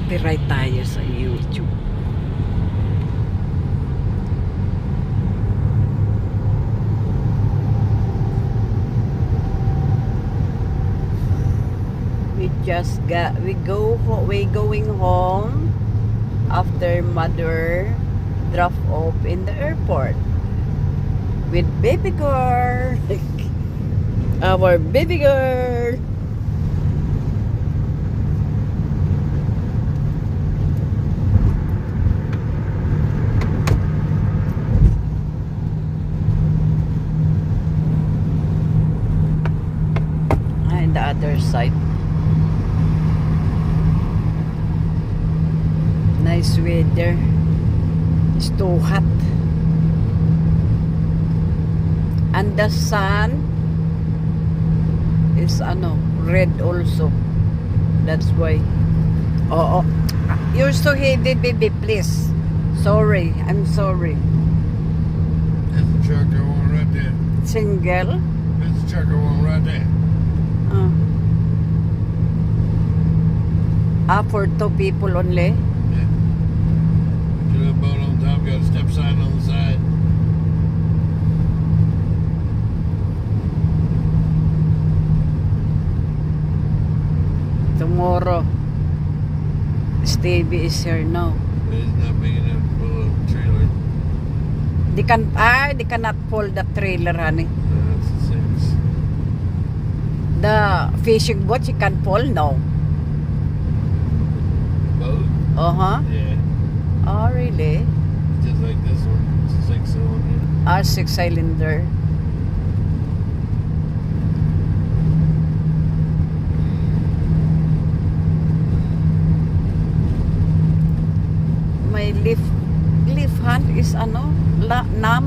Copyright tayo sa YouTube. We going home after mother drop off in the airport with baby girl. Our baby girl. And the other side. Nice weather. It's too hot. And the sun is red also. That's why. Oh. You're so heavy, baby, please. Sorry. I'm sorry. There's a truck going right there. Single? There's a truck going right there. For 2 people only? Yeah. Got a boat on top, got a step sign on the side. Tomorrow, Stevie is here now. But it's not big enough to pull a trailer. They cannot pull the trailer, honey. That's a 6. The fishing boat, you can pull? No. Boat? Uh-huh. Yeah. Oh, really? Just like this one. It's a 6-cylinder. 6-cylinder. My left hand is numb.